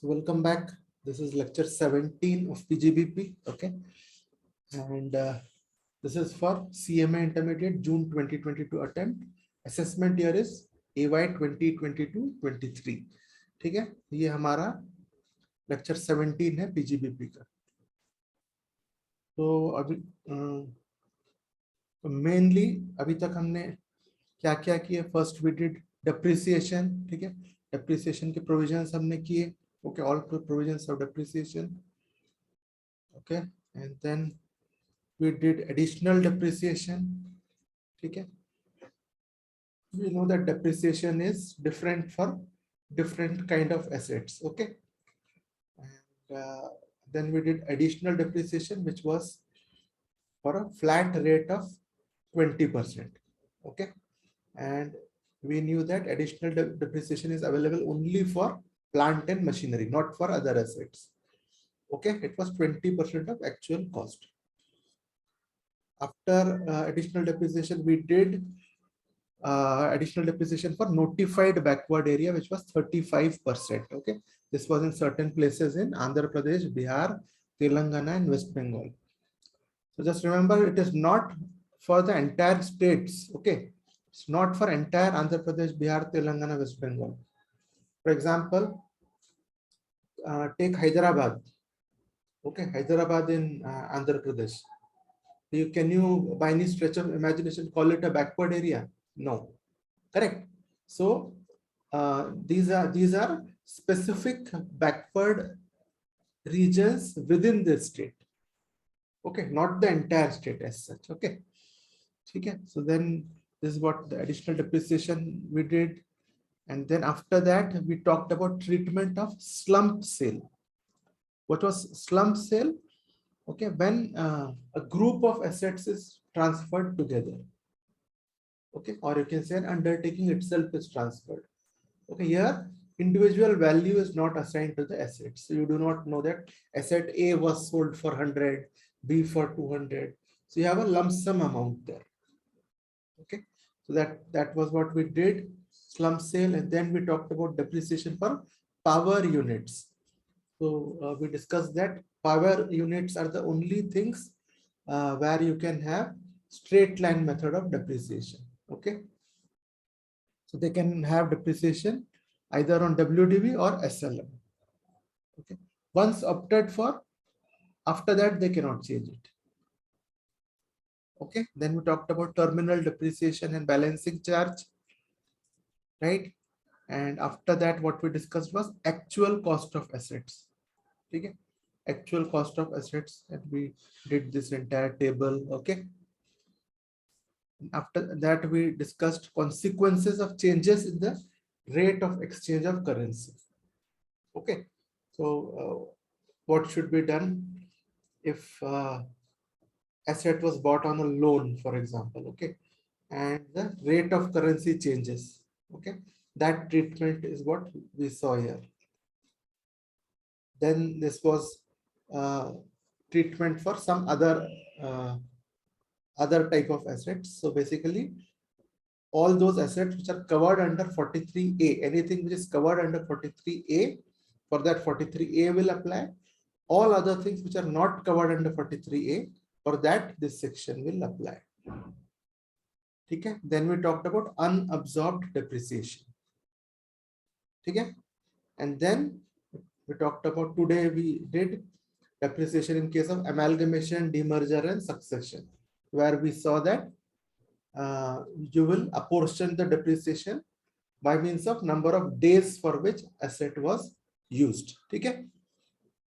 So welcome back. This is lecture 17 of PGBP. Okay. And this is for CMA Intermediate June 2022 attempt. Assessment year is AY 2022-23. ठीक है, ये हमारा lecture 17 है PGBP का. तो अभी मेनली अभी तक हमने क्या क्या किया. First we did depreciation. ठीक है, डेप्रिसिएशन के प्रोविजंस हमने किए. Okay, all provisions of depreciation. Okay, and then we did additional depreciation. Okay, we know that depreciation is different for different kind of assets. Okay, and then we did additional depreciation, which was for a flat rate of 20%. Okay, and we knew that additional depreciation is available only for plant and machinery, not for other assets. Okay, it was 20% of actual cost. After additional depreciation, we did additional depreciation for notified backward area, which was 35%. Okay, this was in certain places in Andhra Pradesh, Bihar, Telangana, and West Bengal. So just remember, it is not for the entire states. Okay, it's not for entire Andhra Pradesh, Bihar, Telangana, West Bengal. For example, take Hyderabad. Okay, Hyderabad in Andhra Pradesh. Can you, by any stretch of imagination, call it a backward area? No, correct. So these are specific backward regions within the state. Okay, not the entire state as such. Okay, okay. So then this is what the additional depreciation we did, and then after that we talked about treatment of slump sale. What was slump sale? Okay, when a group of assets is transferred together. Okay, or you can say an undertaking itself is transferred. Okay, here individual value is not assigned to the assets. So you do not know that asset A was sold for 100, B for 200. So you have a lump sum amount there. Okay, so that was what we did, slump sale, and then we talked about depreciation for power units. So we discussed that power units are the only things where you can have straight line method of depreciation. Okay, so they can have depreciation either on WDV or SLM. Okay, once opted for, after that they cannot change it. Okay, then we talked about terminal depreciation and balancing charge, right? And after that what we discussed was actual cost of assets. Okay, actual cost of assets, and we did this entire table. Okay, after that we discussed consequences of changes in the rate of exchange of currency. Okay, so what should be done if asset was bought on a loan, for example? Okay, and the rate of currency changes. Okay, that treatment is what we saw here. Then this was treatment for some other type of assets. So basically all those assets which are covered under 43A, anything which is covered under 43A, for that 43A will apply. All other things which are not covered under 43A, for that this section will apply. Okay, then we talked about unabsorbed depreciation. Okay, and then we talked about, today we did depreciation in case of amalgamation, demerger, and succession, where we saw that you will apportion the depreciation by means of number of days for which asset was used. ठीक है,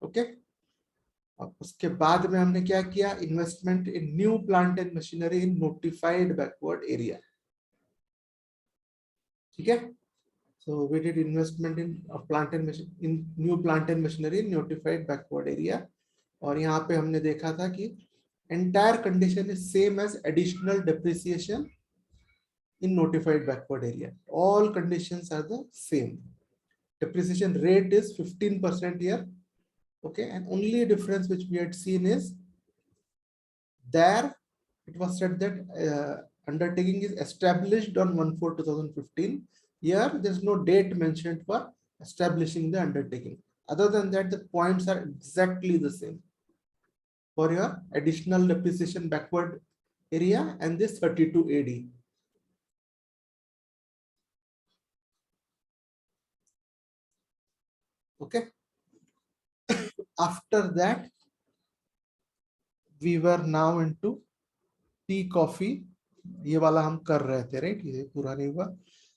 okay. उसके बाद में हमने क्या किया, investment in new plant and machinery in notified backward area. ठीक है, so we did investment in plant and machine, in new plant and machinery in notified backward area. और यहाँ पे हमने देखा था कि entire condition is same as additional depreciation in notified backward area. All conditions are the same. Depreciation rate is 15% here. Okay, and only difference which we had seen is there it was said that undertaking is established on 1/4/2015. Here there is no date mentioned for establishing the undertaking. Other than that, the points are exactly the same for your additional depreciation backward area and this 32 AD. Okay. After that, we were now into tea coffee. ये वाला हम कर रहे थे, right? ये पूरा नहीं हुआ.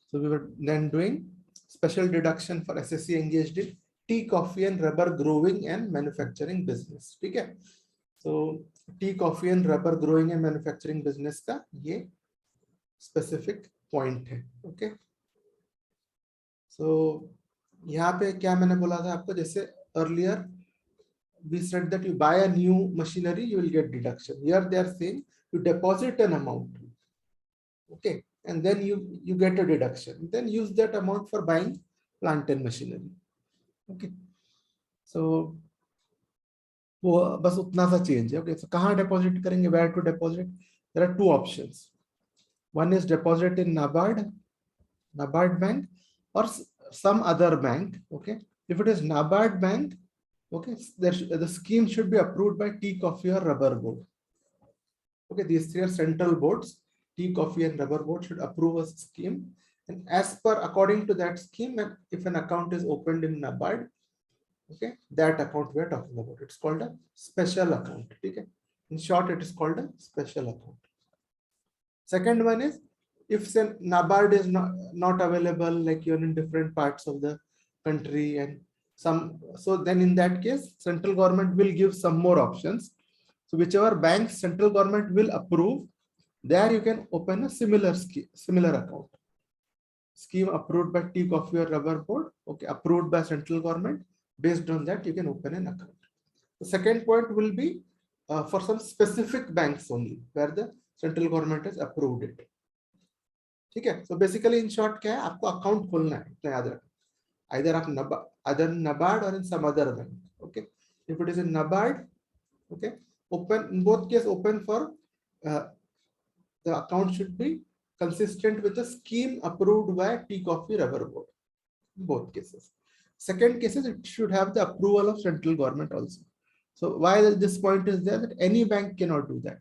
So we were then doing special deduction for SSC engaged in tea, coffee and rubber growing and manufacturing business. ठीक है? So tea, coffee and rubber growing and manufacturing business का ये specific point है. Okay? So यहाँ पे क्या मैंने बोला था आपको, जैसे earlier we said that you buy a new machinery, you will get deduction. Here they are saying you deposit an amount, okay, and then you get a deduction. Then use that amount for buying plant and machinery. Okay, so वो बस उतना सा change है. Okay, so कहाँ deposit करेंगे? Where to deposit? There are two options. One is deposit in NABARD bank or some other bank. Okay, if it is NABARD bank, okay, the scheme should be approved by tea, coffee or rubber board. Okay, these three are central boards. Tea, coffee and rubber board should approve a scheme, and as per according to that scheme, if an account is opened in NABARD, okay, that account we are talking about, it's called a special account. Okay, in short, it is called a special account. Second one is, if say NABARD is not available, like you're in different parts of the country and so then in that case, central government will give some more options. So whichever bank central government will approve, there you can open a similar account. Scheme approved by tea, coffee or rubber board, okay, approved by central government. Based on that, you can open an account. The second point will be for some specific banks only, where the central government has approved it. Okay, so basically in short, क्या है, आपको account खोलना है, इतना याद रखना. Either NABARD or in some other bank. Okay, if it is in NABARD, okay, open in both cases, open for the account should be consistent with the scheme approved by tea, coffee, rubber board. In both cases. Second cases, it should have the approval of central government also. So while this point is there, that any bank cannot do that.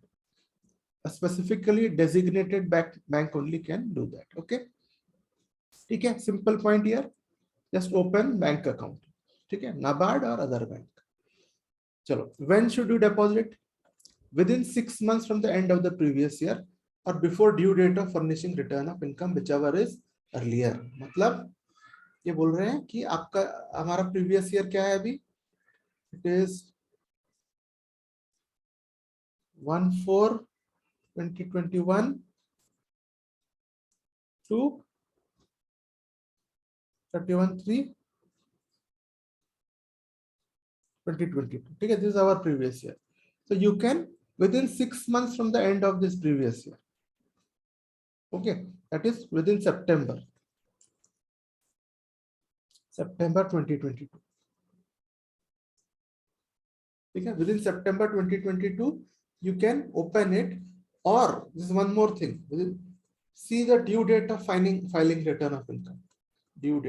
A specifically designated bank only can do that. Okay. Okay, simple point here. Just open bank account. Okay, NABARD or other bank. Chalo. When should you deposit? Within 6 months from the end of the previous year or before due date of furnishing return of income, whichever is earlier. मतलब ये बोल रहे हैं कि आपका हमारा previous year क्या है अभी? It is 1/4/2021 to 31/3/2022. Okay, this is our previous year. So you can within 6 months from the end of this previous year. Okay, that is within September 2022. Okay, within September 2022, you can open it, or this is one more thing. See the due date of filing return of income. Due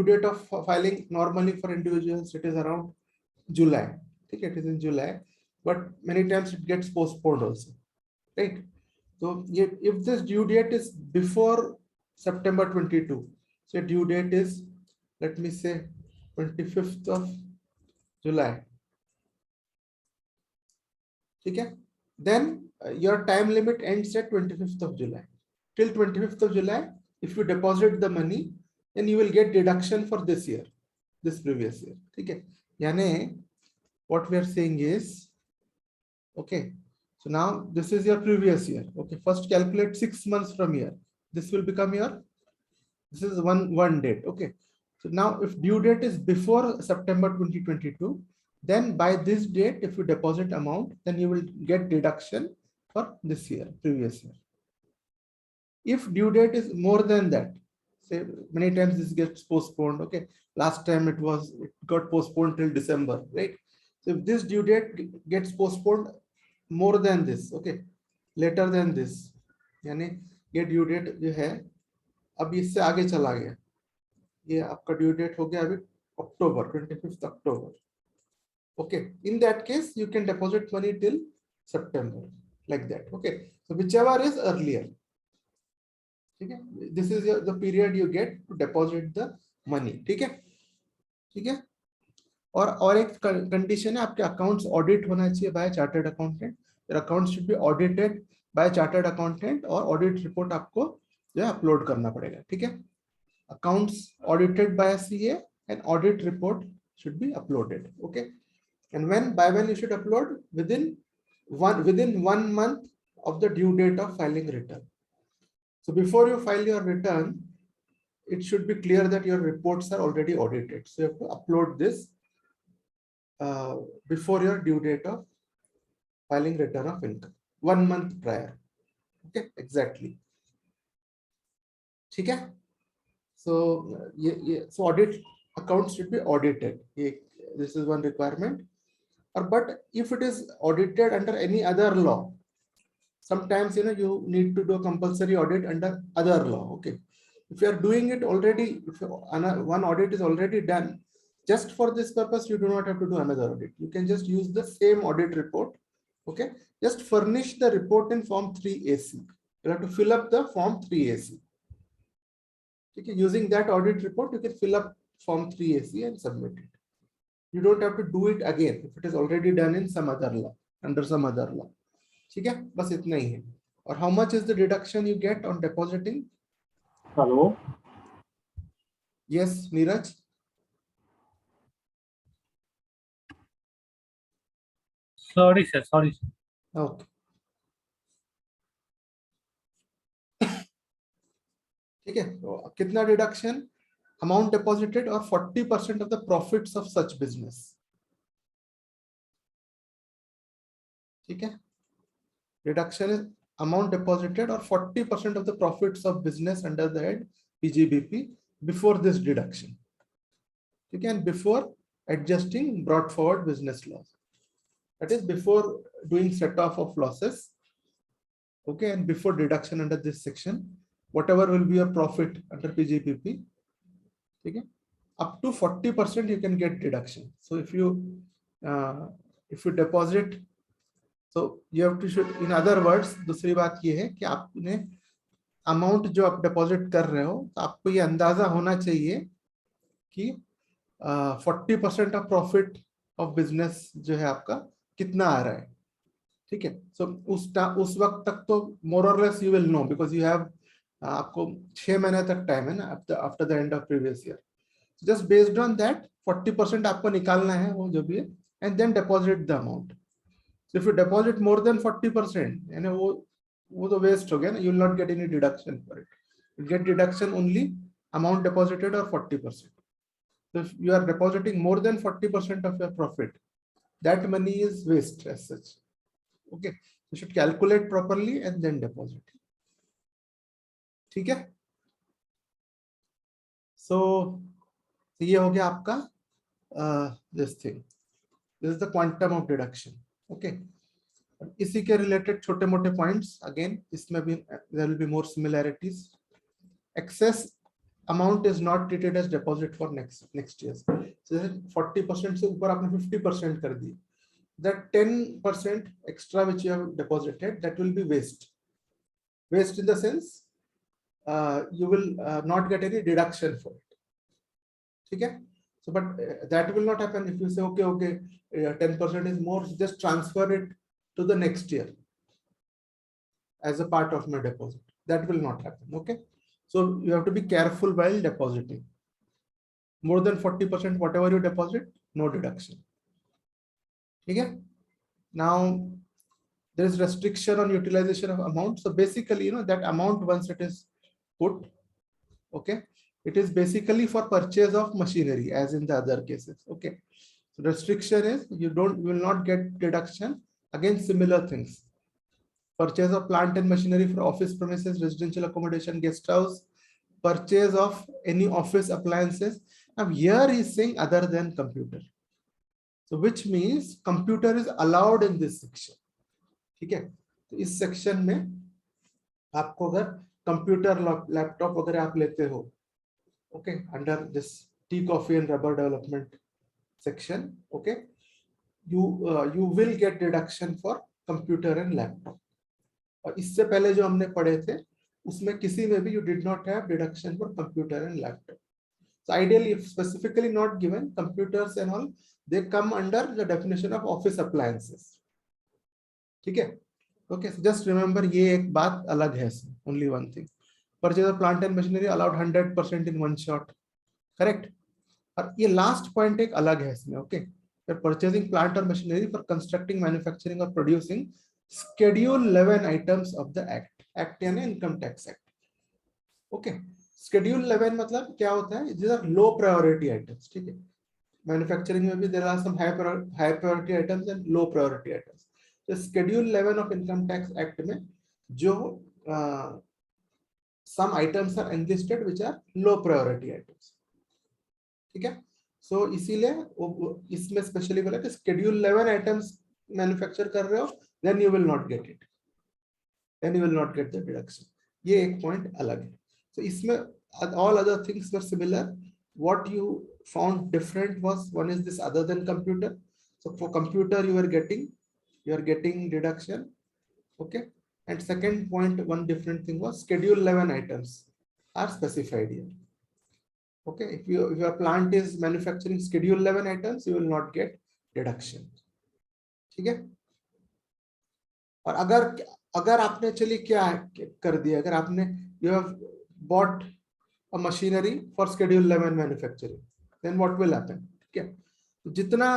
date of filing normally for individuals, it is around July. Okay, it is in July, but many times it gets postponed also, right? So if this due date is before September 22, so due date is, let me say, 25th of July. Okay, then your time limit ends at 25th of July. Till 25th of July, if you deposit the money, then you will get deduction for this year, this previous year. Okay, yani what we are saying is, okay, so now this is your previous year. Okay, first calculate 6 months from here. This will become your, this is one date. Okay, so now if due date is before September 2022, then by this date, if you deposit amount, then you will get deduction for this year, previous year. If due date is more than that, say many times this gets postponed. Okay, last time it got postponed till December, right? So if this due date gets postponed more than this, okay, later than this, यानी ये due date जो है अब इससे आगे चला गया, ये आपका ड्यू डेट हो गया अभी October, 25th October. Okay, in that case, you can deposit money till September, like that. Okay, so whichever is earlier. Okay, this is the period you get to deposit the money. Okay, ठीक है. और एक condition है, आपके accounts audit होना चाहिए bye chartered accountant. Your accounts should be audited bye chartered accountant, और audit report आपको जो है अपलोड करना पड़ेगा. ठीक है, accounts audited bye CA and audit report should be uploaded. Okay, and by when you should upload? Within 1 month of the due date of filing return. So before you file your return, it should be clear that your reports are already audited. So you have to upload this before your due date of filing return of income, 1 month prior. Okay, exactly. ठीक है. So so audit accounts should be audited. This is one requirement. But if it is audited under any other law, sometimes you need to do a compulsory audit under other law. Okay, if you are doing it already, if one audit is already done, just for this purpose you do not have to do another audit. You can just use the same audit report. Okay, just furnish the report in form 3AC. You have to fill up the form 3AC. Okay, using that audit report you can fill up form 3AC and submit it. You don't have to do it again if it is already done in some other law, under some other law. ठीक है, बस इतना ही है. और how much is the deduction you get on depositing? Hello. Yes, Neeraj. Sorry, sir. Sorry, sir. Okay. ठीक है, तो कितना डिडक्शन? अमाउंट डिपॉजिटेड और 40% of the profits of such business. ठीक है, reduction is amount deposited or 40% of the profits of business under the head PGBP before this deduction. Okay, and before adjusting brought forward business loss. That is before doing set off of losses. Okay, and before deduction under this section, whatever will be your profit under PGBP. Okay, up to 40% you can get deduction. So if you deposit, so you have to should, in other words, दूसरी बात ये है कि आपने amount जो आप deposit कर रहे हो, तो आपको ये अंदाजा होना चाहिए कि 40% ऑफ प्रॉफिट ऑफ बिजनेस जो है आपका कितना आ रहा है. ठीक है, सो उस वक्त तक तो मोर और less you will know, because you have, आपको 6 महीने तक टाइम है ना after the end of previous year. Just based on that 40% आपको निकालना है, वो जो भी है, and then deposit the amount. So if you deposit more than 40%, वो तो वेस्ट हो गया ना. You will not get any deduction for it. You get deduction only amount deposited or 40%. So if you are depositing more than 40% of your profit, that money is waste as such. Okay, you should calculate properly and then deposit. ठीक है. So ये हो गया आपका this thing. This is the quantum of deduction. Okay, इसी के related छोटे मोटे पॉइंट्स. अगेन इसमें भी there will be more similarities. Excess amount is not treated as deposit for next year. So 40% से ऊपर आपने 50% कर दी, that 10% extra which you have deposited, that will be waste. Waste in the sense you will not get any deduction for it. ठीक है. So but that will not happen if you say okay 10% is more, just transfer it to the next year as a part of my deposit. That will not happen. Okay, so you have to be careful while depositing. More than 40%, whatever you deposit, no deduction. Okay, now there is restriction on utilization of amount. So basically, that amount, once it is put, okay, it is basically for purchase of machinery as in the other cases. Okay, so restriction is you will not get deduction against similar things. Purchase of plant and machinery for office premises, residential accommodation, guest house, purchase of any office appliances. Now here he is saying other than computer. So which means computer is allowed in this section. ठीक है, तो इस section में आपको अगर computer laptop वगैरह आप लेते हो, okay, under this tea, coffee and rubber development section, okay, you will get deduction for computer and laptop. और इससे पहले जो हमने पढ़े थे उसमें किसी में भी you did not have deduction for computer and laptop. So ideally, if specifically not given, computers and all, they come under the definition of office appliances. ठीक है? Okay, so just remember ये एक बात अलग है, only one thing. Purchase of plant and machinery allowed 100% in one shot, correct? और ये last point एक अलग है इसमें, okay? You're purchasing plant or machinery for constructing, manufacturing or producing Schedule 11 items of the Act. Act यानी Income Tax Act. Okay. Schedule 11 मतलब क्या होता है? These are low priority items. ठीक है? Manufacturing में भी there are some high priority items and low priority items. So Schedule 11 of Income Tax Act में जो some items are enlisted which are low priority items. ठीक है? So इसीलिए इसमें स्पेशली बोला कि Schedule 11 items मैन्युफैक्चर कर रहे हो, then you will not get it. Then you will not get the deduction. ये एक point अलग है. So इसमें all other things were similar. What you found different was one is this other than computer. So for computer you are getting deduction, okay. And second point, one different thing was Schedule 11 items are specified here. Okay, if your plant is manufacturing Schedule 11 items, you will not get deduction. ठीक है? और अगर आपने चलिए क्या कर दिया, अगर आपने you have bought a machinery for Schedule 11 manufacturing, then what will happen? ठीक है? जितना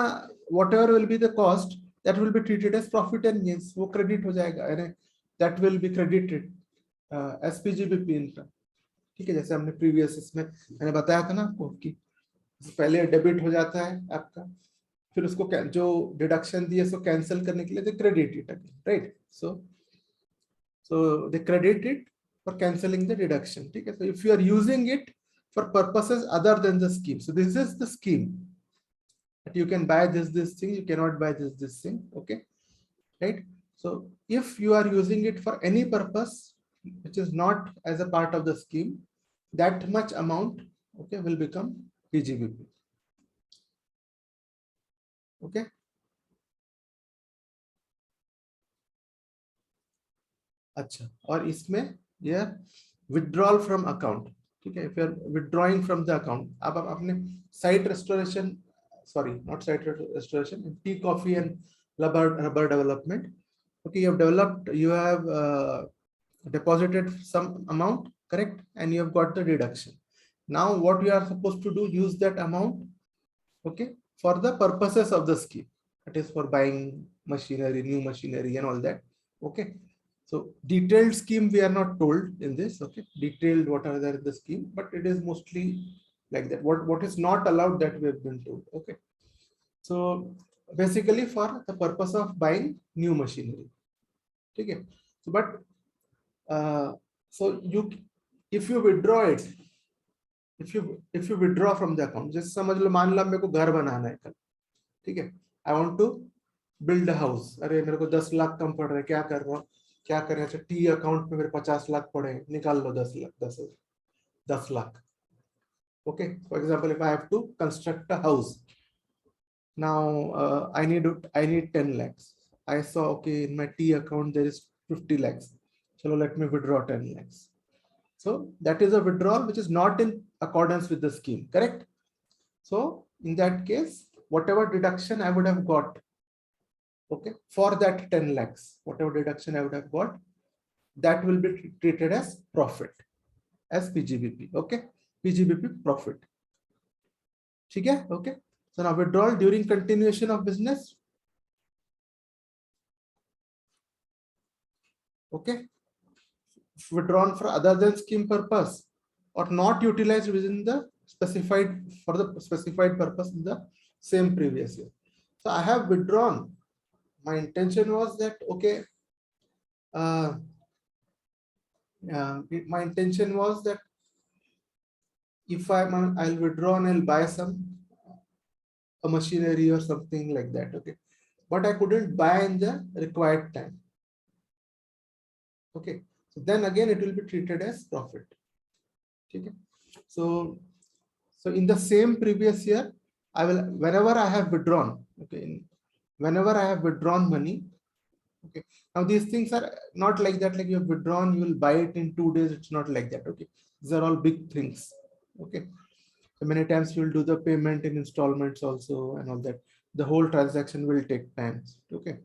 whatever will be the cost, that will be treated as profit and gains. वो credit हो जाएगा, यानी that will be credited as PGBP income. ठीक है? जैसे हमने previous इसमें मैंने बताया था ना आपको कि पहले डेबिट हो जाता है आपका, फिर उसको जो डिडक्शन दिए सो कैंसिल करने के लिए they credit it again, right? So they credit it for cancelling the deduction. ठीक है? So if you are using it for purposes other than the scheme, so this is the scheme that you can buy this thing, you cannot buy this thing, okay, right? So if you are using it for any purpose which is not as a part of the scheme, that much amount, okay, will become PGBP. Okay. अच्छा, और इसमें ये withdrawal from account. ठीक है? If you are withdrawing from the account, अब आपने site restoration, sorry, not site restoration, tea, coffee and rubber development. Okay, you have deposited some amount, correct? And you have got the deduction. Now what you are supposed to do, use that amount, okay, for the purposes of the scheme. That is for buying machinery, new machinery and all that. Okay. So detailed scheme we are not told in this, okay, detailed what are there in the scheme, but it is mostly like that. What is not allowed, that we have been told, okay. So basically for the purpose of buying new machinery. Okay. So but so if you withdraw it, if you withdraw from the account, जैसे समझ लो, मान लो मेरे को घर बनाना है कल, ठीक है, I want to build a house. अरे मेरे को 10 लाख कम पड़ रहा है, क्या कर रहा हूँ, क्या करें? अच्छा, टी अकाउंट में मेरे 50 लाख पड़े, निकाल लो 10 lakh. Okay, for example, if I have to construct a house, now I need 10 lakhs. I saw, okay, in my T account there is 50 lakhs. So let me withdraw 10 lakhs. So that is a withdrawal which is not in accordance with the scheme, correct? So in that case, whatever deduction I would have got, okay, for that 10 lakhs, whatever deduction I would have got, that will be treated as profit, as PGBP, okay? PGBP profit. Okay. So now withdrawal during continuation of business. Okay. Withdrawn for other than scheme purpose or not utilized within the specified purpose in the same previous year. So I have withdrawn. My intention was that, okay, my intention was that if I'll withdraw and I'll buy a machinery or something like that, okay, but I couldn't buy in the required time. Okay, so then again it will be treated as profit. Okay, so So in the same previous year, I will, whenever I have withdrawn, okay, whenever I have withdrawn money, okay, now these things are not like that, like you have withdrawn, you will buy it in 2 days. It's not like that. Okay, these are all big things. Okay, so many times you will do the payment in installments also and all that. The whole transaction will take time. Okay,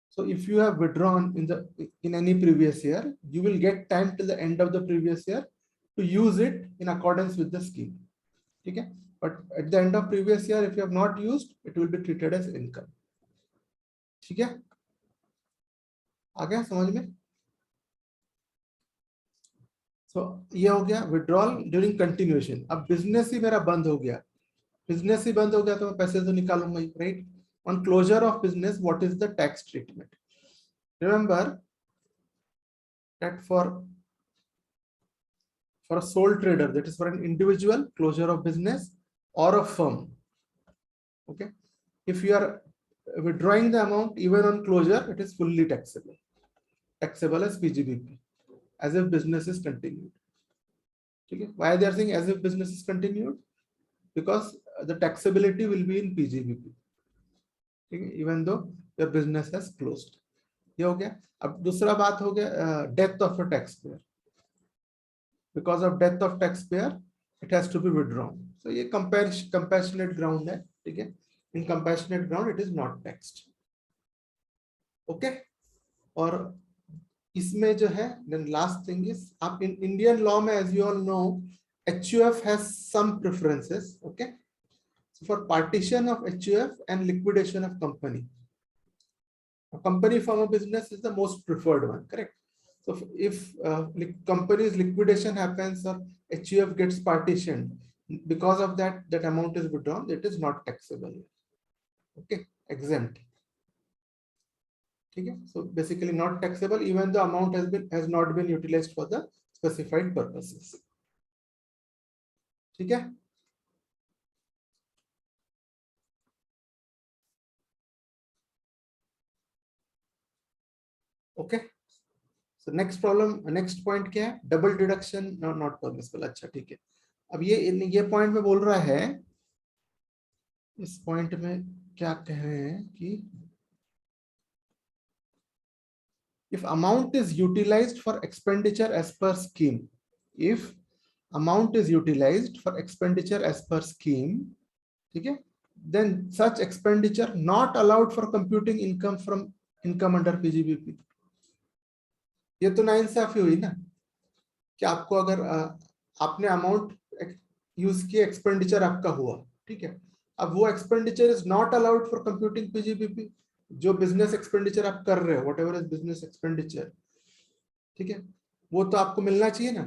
so if you have withdrawn in any previous year, you will get time till the end of the previous year to use it in accordance with the scheme. Okay, but at the end of previous year, if you have not used, it will be treated as income. ठीक है, आ गया समझ में? So ये हो गया withdrawal during continuation. अब business ही मेरा बंद हो गया, बिजनेस ही बंद हो गया तो मैं पैसे तो निकालूंगा ही, right? On closure of business, what is the tax treatment? Remember that for a sole trader, that is for an individual closure of business or a firm, okay, if you are withdrawing the amount even on closure, it is fully taxable as PGBP, as if business is continued. Okay, why they are saying as if business is continued? Because the taxability will be in PGBP, okay, even though your business has closed. ये हो गया. अब दूसरा बात हो गया death of a tax payer. Because of death of taxpayer, it has to be withdrawn. So ये compassionate ground है, ठीक है? In compassionate ground, it is not taxed. Okay? और इसमें जो है, then last thing is, आप in Indian law में, as you all know, HUF has some preferences. Okay? So for partition of HUF and liquidation of company, a company form of business is the most preferred one, correct? So if company's liquidation happens or HUF gets partitioned, because of that, that amount is withdrawn, it is not taxable. Okay, exempt. Okay, so basically not taxable even the amount has not been utilized for the specified purposes. Okay. Okay. So next problem, next point क्या है? Double deduction not permissible. अच्छा ठीक है. अब ये point में बोल रहा है, इस point में क्या कह रहे हैं कि if amount is utilized for expenditure as per scheme, if amount is utilized for expenditure as per scheme, okay, then such expenditure not allowed for computing income from income under PGBP. ये तो नाइंसाफी हुई ना कि आपको अगर आपने amount use किया, एक्सपेंडिचर आपका हुआ, ठीक है, अब वो expenditure is not allowed for computing PGBP. जो बिजनेस एक्सपेंडिचर आप कर रहे हो, what ever is business expenditure, ठीक है, वो तो आपको मिलना चाहिए ना.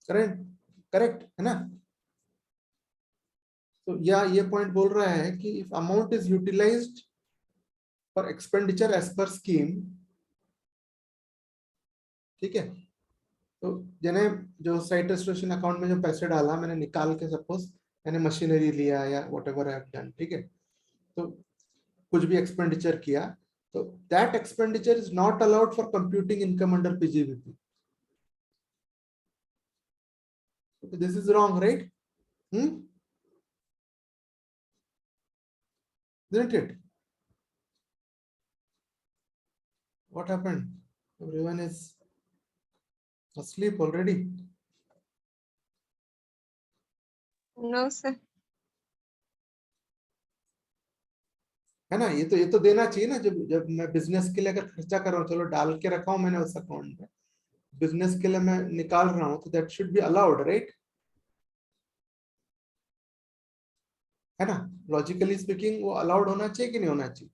करेक्ट, करेक्ट है ना? तो या ये पॉइंट बोल रहा है कि if amount is utilised for expenditure as per scheme, ठीक है, तो जने जो साइट रजिस्ट्रेशन अकाउंट में जो पैसे डाला, मैंने निकाल के सपोज मैंने मशीनरी लिया या what ever I have done, ठीक है, तो कुछ भी एक्सपेंडिचर किया, तो that expenditure is not allowed for computing income under PGBP. This is wrong, right? Isn't it? What happened? Everyone is asleep already. No, sir. है ना? ये तो देना चाहिए ना. जब मैं बिजनेस के लिए अगर खर्चा कर रहा हूँ, चलो डाल के रखा हूँ मैंने उस अकाउंट में, बिजनेस के लिए मैं निकाल रहा हूँ, तो that should be allowed, right? है ना? लॉजिकली स्पीकिंग वो अलाउड होना चाहिए कि नहीं होना चाहिए?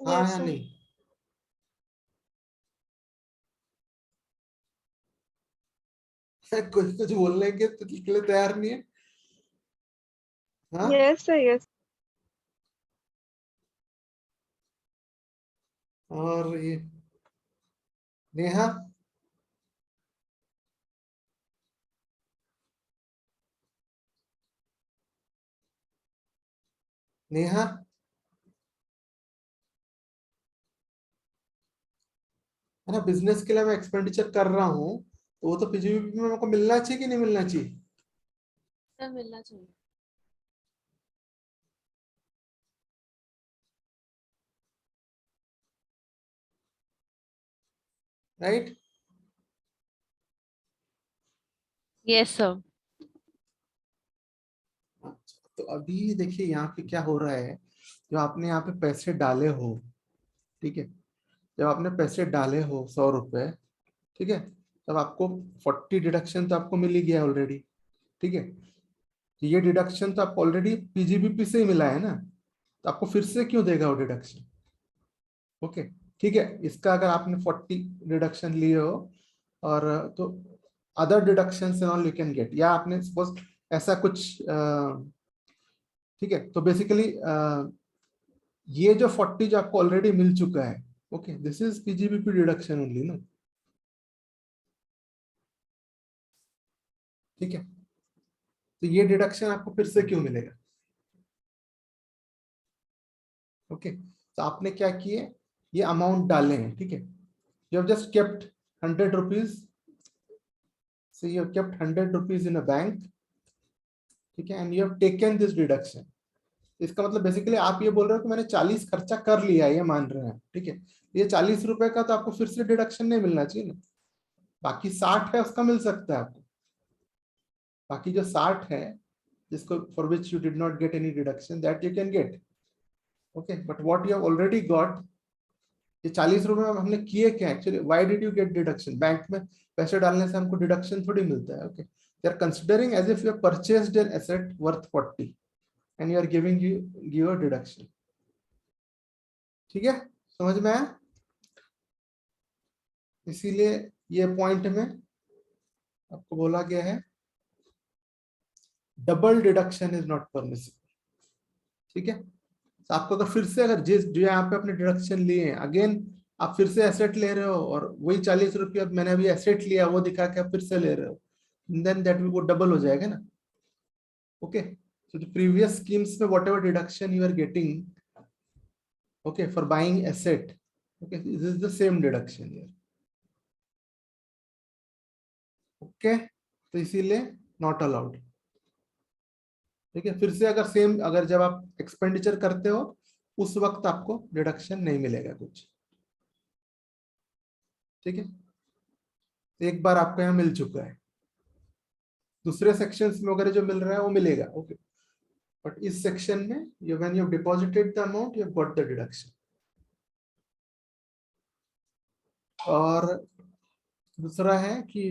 हाँ Yes, या sir. नहीं? कुछ कुछ बोलने के लिए तैयार नहीं है. हाँ, Yes, sir. Yes. और ये नेहा, नेहा, है ना, बिजनेस के लिए मैं एक्सपेंडिचर कर रहा हूँ, तो वो तो पीजीबीपी में हमको मिलना चाहिए कि नहीं मिलना चाहिए? सर मिलना चाहिए। राइट? Yes sir. तो अभी देखिए यहाँ पे क्या हो रहा है, जो आपने यहाँ पे पैसे डाले हो, ठीक है, जब आपने पैसे डाले हो 100 रुपए, ठीक है, तब आपको 40 डिडक्शन तो आपको मिल ही गया ऑलरेडी, ठीक है। तो ये डिडक्शन तो आपको ऑलरेडी पीजीबीपी से ही मिला है ना, तो आपको फिर से क्यों देगा वो डिडक्शन? ओके, ठीक है, इसका अगर आपने 40 डिडक्शन लिए हो और तो other deduction and all you can gate, या आपने सपोज ऐसा कुछ ठीक है, तो बेसिकली ये जो 40 जो आपको ऑलरेडी मिल चुका है, okay, this is PGBP deduction only ना, ठीक है। तो ये डिडक्शन आपको फिर से क्यों मिलेगा? ओके, तो आपने क्या किए, ये अमाउंट डाले हैं, ठीक है, you have just kept 100 rupees, so you have kept 100 rupees in a bank, ठीक है, and you have taken this deduction. इसका मतलब बेसिकली आप ये बोल रहे हो कि मैंने 40 खर्चा कर लिया, ये मान रहे हैं, ठीक है, ये 40 रुपए का तो आपको फिर से डिडक्शन नहीं मिलना चाहिए ना, बाकी 60 है उसका मिल सकता है आपको, बाकी जो 60 है जिसको for which you did not get any deduction, that you can get, okay, but what you have already got, ये 40 रुपए में हमने किए क्या actually, why did you get deduction? Bank में पैसे डालने से हमको डिडक्शन थोड़ी मिलता है, okay, they are considering as if you have purchased an asset worth 40 and you are giving you give a deduction, ठीक है, समझ में आया? इसीलिए ये पॉइंट में आपको बोला गया है double deduction is not permissible, ठीक है। तो आपको अगर फिर से अगर जिस जो यहाँ पे अपने डिडक्शन लिए हैं, अगेन आप फिर से एसेट ले रहे हो और वही 40 रुपये मैंने अभी एसेट लिया वो दिखा के आप फिर से ले रहे हो, देन दैट वो डबल हो जाएगा ना, okay. So the previous schemes में whatever deduction you are getting, okay, for buying asset, okay, this is the same deduction here, okay, तो इसीलिए नॉट अलाउड, ठीक है। फिर से अगर सेम अगर जब आप एक्सपेंडिचर करते हो उस वक्त आपको डिडक्शन नहीं मिलेगा कुछ, ठीक है, तो एक बार आपको यहाँ मिल चुका है, दूसरे सेक्शंस में वगैरह जो मिल रहा है वो मिलेगा, ओके, बट इस सेक्शन में you when you have deposited the amount you have got the deduction। और दूसरा है कि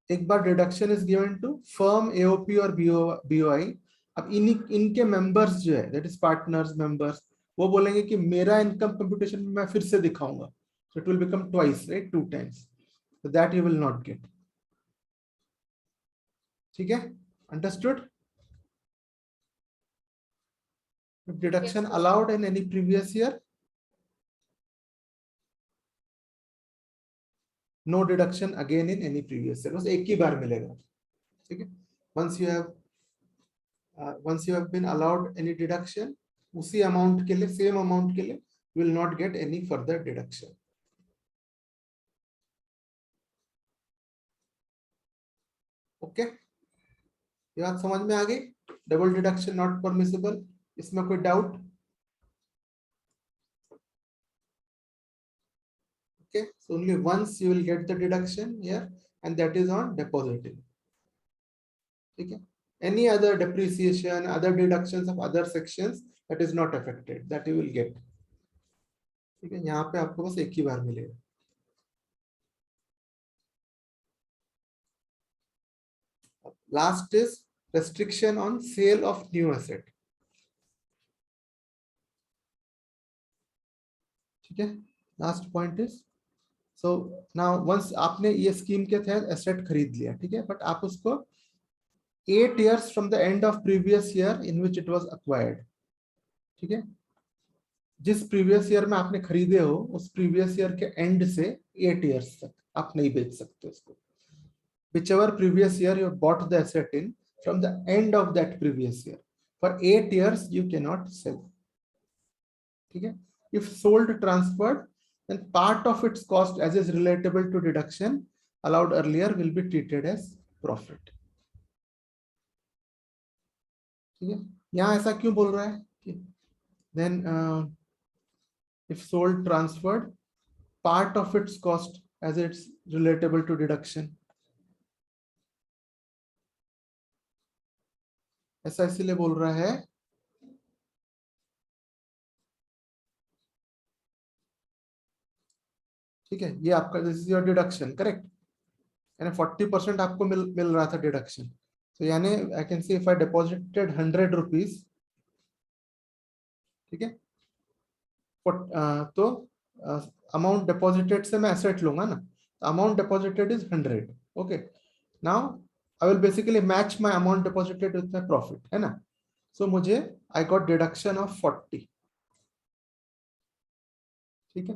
एक बार deduction is given to firm, AOP और बीओआई, अब इनके मेंबर्स जो है दैट इज पार्टनर्स मेंबर्स, वो बोलेंगे कि मेरा इनकम कंप्यूटेशन में मैं फिर से दिखाऊंगा, so it will become twice, right, 2 times, so that you will not get, ठीक है, understood? Deduction allowed in any previous year, no deduction again in any previous year, बस एक ही बार मिलेगा, ठीक है। once you have been allowed any deduction, उसी amount के लिए, सेम अमाउंट के लिए you will not get any further deduction, okay, ये बात समझ में आ गई? डबल डिडक्शन नॉट परमिसिबल, इसमें कोई doubt? Okay, so only once you will get the deduction here, and that is on depositing, okay. Any other depreciation, other deductions of other sections, that is not affected, that you will get, ठीक है, यहाँ पे आपको बस एक ही बार मिलेगा। Last is restriction on sale of new asset, ठीक है, last point is, so now once आपने ये स्कीम के तहत एसेट खरीद लिया, ठीक है, बट आप उसको 8 years from the end of previous year in which it was acquired, ठीक है, जिस प्रीवियस ईयर में आपने खरीदे हो उस प्रीवियस ईयर के एंड से 8 years तक आप नहीं बेच सकते उसको, whichever previous year you bought the asset in, from the end of that previous year for 8 years you cannot sell, ठीक है। If sold, transferred, then part of its cost as is relatable to deduction allowed earlier will be treated as profit. ठीक है, यहाँ ऐसा क्यों बोल रहा है? Then if sold transferred, part of its cost as it's relatable to deduction. ऐसा इसलिए बोल रहा है ठीक है, ये आपका this is your deduction, correct, यानी 40% आपको मिल रहा था डिडक्शन. तो यानी I can see if I deposited 100 rupees, ठीक है, तो अमाउंट डिपॉजिटेड से मैं एसेट लूंगा ना, amount deposited is 100. Okay, now I will basically match my amount deposited with my profit, है ना. सो मुझे आई गॉट डिडक्शन ऑफ 40, ठीक है,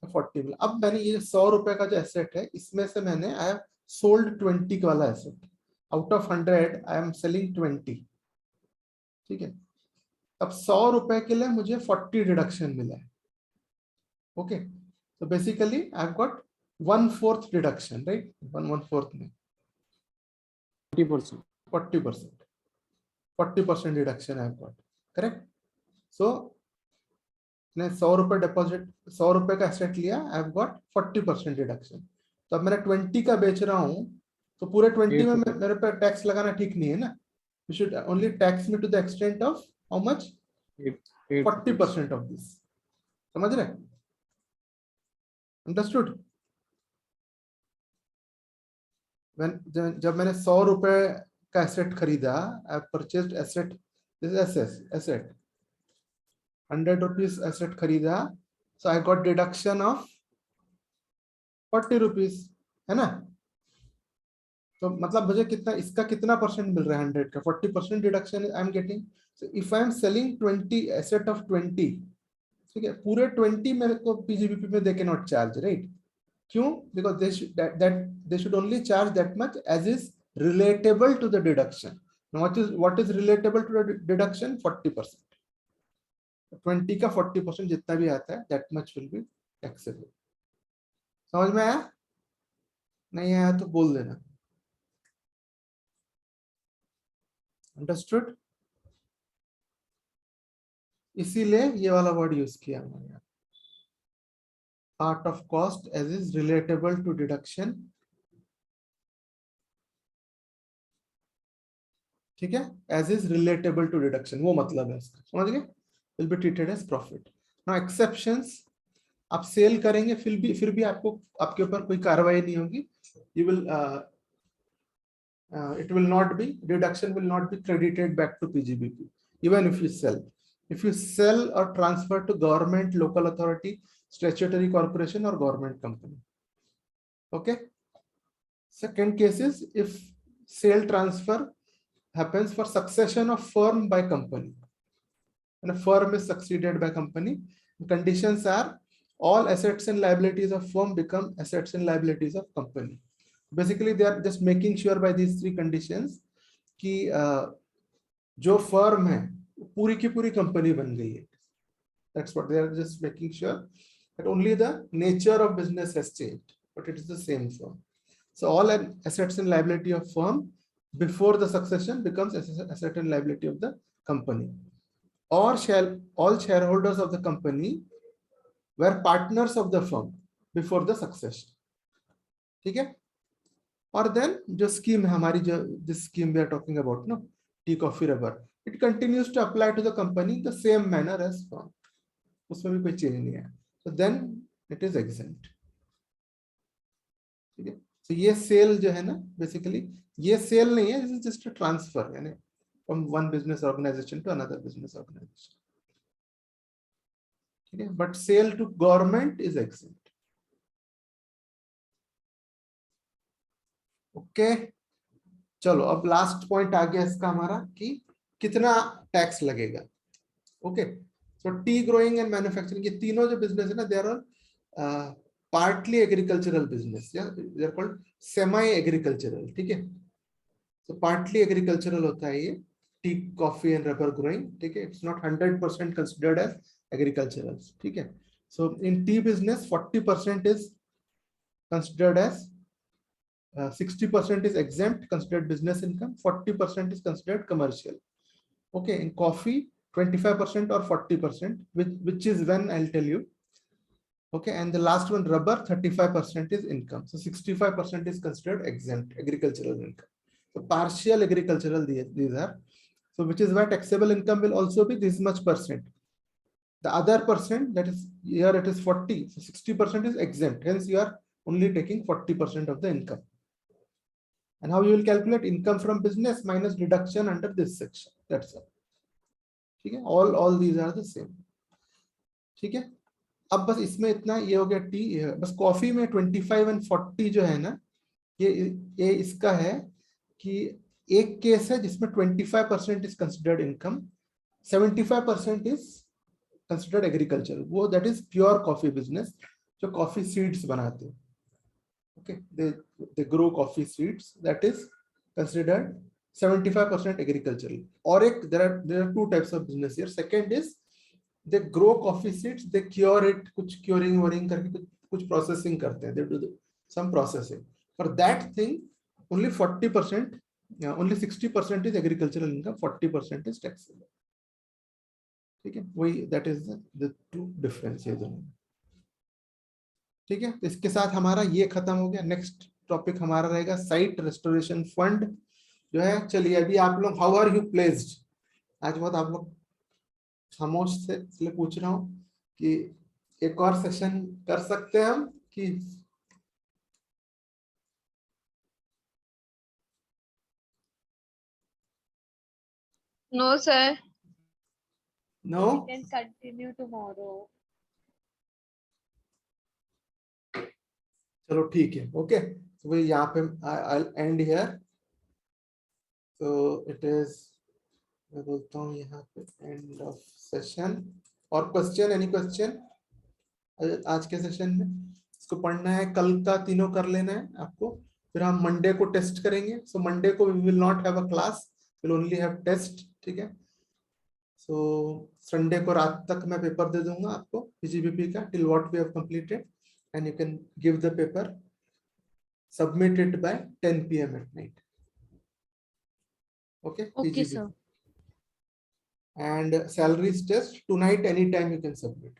40 मिला. अब मैंने ये 100 रुपए का जो एसेट है, इसमें से मैंने आई हैव सोल्ड 20 वाला asset. Out of 100 I am selling 20, ठीक है. अब 100 रुपए के लिए मुझे 40 डिडक्शन मिला है. ओके, तो basically I have got 1/4 deduction, right, 1/4 में 40%. 40% deduction I have got, correct. So ने 100 रुपए डिपॉजिट, 100 रुपए का एसेट लिया, आई हैव गॉट 40% डिडक्शन. तो अब मैंने 20 का बेच रहा हूं, तो पूरे 20 में मेरे पे टैक्स लगाना ठीक नहीं है ना. You should only tax me to the extent of how much, 40% of this. समझ रहे, अंडरस्टूड. जब मैंने 100 रुपए का एसेट खरीदा, I purchased asset, this asset 100 rupees asset खरीदा, so I got deduction of 40 rupees, है ना. तो मतलब मुझे कितना, इसका कितना परसेंट मिल रहा है, 100 का 40% deduction I am getting. So if I am selling 20 asset of 20, ठीक है, पूरे 20 मेरे को पीजीबीपी में they can not charge, right. क्यों? Because they should only charge that much as is relatable to the deduction. What is relatable to the deduction? 40%. 20 का 40% जितना भी आता है, that much will be taxable. समझ में आया? नहीं आया तो बोल देना. अंडरस्टूड. इसीलिए ये वाला वर्ड यूज किया हमने, part of cost as is relatable to deduction, ठीक है, as is relatable to deduction, वो मतलब है इसका. समझ गए? Will be treated as profit. Now exceptions, आप सेल करेंगे फिर भी आपको, आपके ऊपर कोई कार्रवाई नहीं होगी. You will it will not be, deduction will not be credited back to PGBP even if you sell. If you sell or transfer to government, local authority, statutory corporation or government company. Okay. Second case is if sale transfer happens for succession of firm by company, and a firm is succeeded by company. The conditions are all assets and liabilities of firm become assets and liabilities of company. Basically they are just making sure by these three conditions कि जो firm है पूरी की पूरी company बन गई है. That's what they are just making sure that only the nature of business has changed, but it is the same firm. So all assets and liability of firm before the succession becomes asset and liability of the company. Or shall all shareholders of the company were partners of the firm before the succession. ठीक है. और then जो scheme है हमारी, जो this scheme we are talking about no, tea coffee rubber, it continues to apply to the company the same manner as firm. उसमें भी कोई चेंज नहीं है. तो देन इट इज एग्जेम्प्ट. ठीक है. तो ये सेल जो है ना, बेसिकली ये सेल नहीं है, this is just a transfer, यानी from one business organisation to another business organisation. ठीक है. But sale to government is exempt. Okay. चलो अब लास्ट पॉइंट आ गया इसका हमारा कि कितना टैक्स लगेगा. Okay. So tea growing and manufacturing, ये तीनों जो बिजनेस है ना, they are all partly agricultural business, या they are called semi agricultural. ठीक है. तो पार्टली एग्रीकल्चरल होता है ये tea coffee and rubber growing. ठीक है. It's not 100% considered as agricultural. ठीक है. So in tea business 40% is considered as 60% is exempt, considered business income, 40% is considered commercial. Okay, in coffee, 25% or 40%, which is when I'll tell you. Okay, and the last one, rubber, 35% is income. So 65% is considered exempt agricultural income. So partial agricultural these are. So which is why taxable income will also be this much percent. The other percent, that is here it is 40. So 60% is exempt. Hence you are only taking 40% of the income. And how you will calculate income from business minus deduction under this section. That's all. ठीक है, all these are the same. ठीक है, अब बस इसमें इतना ये हो गया टी, बस कॉफी में 25 and 40 जो है ना, ये इसका है कि एक केस है जिसमें 25% is considered income, 75% is considered agriculture, वो that is pure coffee business, जो कॉफी सीड्स बनाते हैं. Okay, they grow coffee seeds, that is considered 75% agricultural. और एक there are two types of business here. Second is they grow coffee seeds, they cure it, कुछ curing worrying करके कुछ processing करते हैं, they do some processing. For that thing only 40%, only 60% is agricultural income, 40% is taxable. ठीक है, वही that is the two difference है दोनों. ठीक है, इसके साथ हमारा ये खत्म हो गया. नेक्स्ट टॉपिक हमारा रहेगा साइट रेस्टोरेशन फंड जो है. चलिए अभी आप लोग हाउ आर यू प्लेस्ड, आज बहुत आप लोग खामोश से, इसलिए पूछ रहा हूं कि एक और सेशन कर सकते हैं हम कि No, sir. No. We can continue tomorrow. चलो ठीक है. ओके, तो यहाँ पे I'll end here. So it is, मैं बोलता हूँ यहाँ पे एंड ऑफ सेशन. और क्वेश्चन, एनी क्वेश्चन आज के सेशन में? इसको पढ़ना है, कल का तीनों कर लेना है आपको, फिर हम मंडे को टेस्ट करेंगे. सो मंडे को we will not have a class, will only have test. ठीक है, सो संडे को रात तक मैं पेपर दे दूंगा आपको पीजीबीपी का, till what we have completed, and you can give the paper, submit it by 10 PM at night. Okay, Okay, PGBP. sir. And salaries test tonight, anytime you can submit.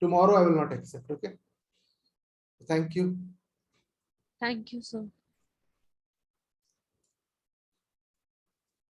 Tomorrow I will not accept. Okay, thank you. Thank you, sir.